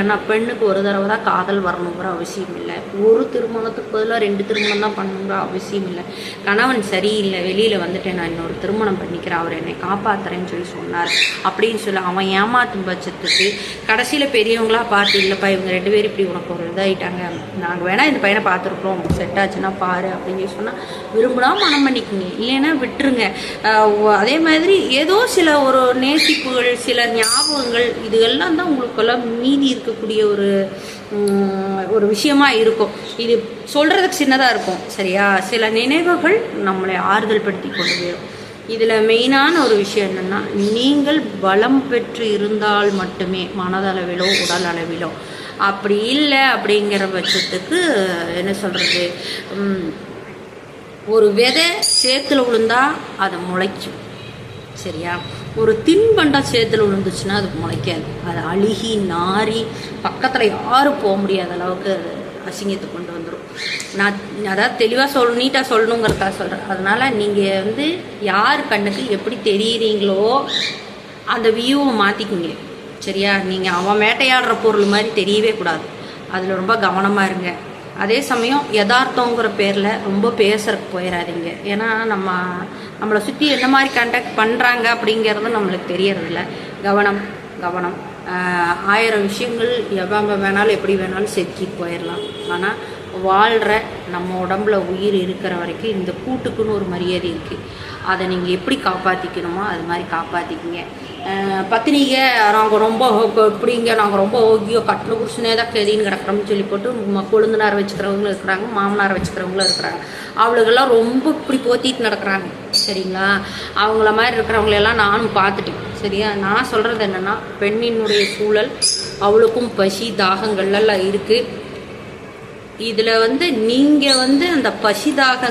ஏன்னா பெண்ணுக்கு ஒரு தடவை தான் காதல் வரணுங்கிற அவசியம் இல்லை. ஒரு திருமணத்துக்கு பதிலாக 2 திருமணம் தான் பண்ணணுங்கிற அவசியம் இல்லை. கணவன் சரியில்லை, வெளியில் வந்துட்டேன், நான் இன்னொரு திருமணம் பண்ணிக்கிறேன், அவர் என்னை காப்பாற்றுறேன்னு சொல்லி சொன்னார் அப்படின்னு சொல்லி அவன் ஏமாற்றும் பட்சத்துக்கு கடைசியில் பெரியவங்களாக பார்த்து, இல்லைப்பா இவங்க 2 பேரும் இப்படி உனக்கு ஒரு இதாகிட்டாங்க, நாங்கள் வேணால் இந்த பையனை பார்த்துருக்குறோம், செட் ஆச்சுன்னா பாரு அப்படின்னு சொல்லி சொன்னால் விரும்பினா மனம் பண்ணிக்குங்க, இல்லைன்னா விட்டுருங்க. அதே மாதிரி ஏதோ சில ஒரு நேசிப்புகள், சில ஞாபகங்கள், இதுகள்லாம் தான் உங்களுக்கெல்லாம் மீதி இருக்கக்கூடிய ஒரு விஷயமா இருக்கும். இது சொல்றதுக்கு சின்னதாக இருக்கும் சரியா. சில நினைவுகள் நம்மளை ஆறுதல் படுத்தி கொண்டு போயிடும். இதில் மெயினான ஒரு விஷயம் என்னென்னா, நீங்கள் பலம் பெற்று இருந்தால் மட்டுமே, மனதளவிலோ உடல் அளவிலோ, அப்படி இல்லை அப்படிங்கிற பட்சத்துக்கு என்ன சொல்கிறது, ஒரு விதை சேத்துல விழுந்தா அதை முளைக்கும் சரியா. ஒரு தின்பண்டம் சேத்துல விழுந்துச்சுன்னா அது முளைக்காது, அது அழுகி நாரி பக்கத்தில் யாரும் போக முடியாத அளவுக்கு அசிங்கத்தை கொண்டு வந்துடும். நான் அதாவது தெளிவாக நீட்டாக சொல்லணுங்கிறதா சொல்கிறேன். அதனால் நீங்கள் யார் கண்ணுக்கு எப்படி தெரியுறீங்களோ அந்த வியூவை மாற்றிக்குங்க சரியா. நீங்கள் அவன் வேட்டையாடுற பொருள் மாதிரி தெரியவே கூடாது, அதில் ரொம்ப கவனமாக இருங்க. அதே சமயம் யதார்த்தங்கிற பேரில் ரொம்ப பேசுறதுக்கு போயிடாதீங்க. ஏன்னா நம்மளை சுற்றி என்ன மாதிரி கான்டாக்ட் பண்ணுறாங்க அப்படிங்கிறது நம்மளுக்கு தெரியறதில்ல. கவனம் கவனம். 1000 விஷயங்கள் எவ்வளோ வேணாலும் எப்படி வேணாலும் செதுக்கிட்டு போயிடலாம். ஆனால் வாழ்கிற நம்ம உடம்புல உயிர் இருக்கிற வரைக்கும் இந்த கூட்டுக்குன்னு ஒரு மரியாதை இருக்குது. அதை நீங்கள் எப்படி காப்பாற்றிக்கணுமோ அது மாதிரி காப்பாற்றிக்கிங்க. பத்தினிங்க நாங்கள் ரொம்ப இப்படிங்க, நாங்கள் ரொம்ப ஓகியோ கட்டின புருஷனே தான் கெதின்னு கிடக்கிறோம்னு சொல்லி போட்டு கொழுந்தனார் வச்சுக்கிறவங்களும் இருக்கிறாங்க, மாமனார் வச்சுக்கிறவங்களும் இருக்கிறாங்க. அவளுக்கெல்லாம் ரொம்ப இப்படி போத்திட்டு நடக்கிறாங்க சரிங்களா. அவங்கள மாதிரி இருக்கிறவங்களெல்லாம் நானும் பார்த்துட்டேன் சரியா. நான் சொல்கிறது என்னென்னா, பெண்ணினுடைய சூழல் அவளுக்கும் பசி தாகங்கள்லாம் இருக்குது. இதில் நீங்கள் அந்த பசி தாகம்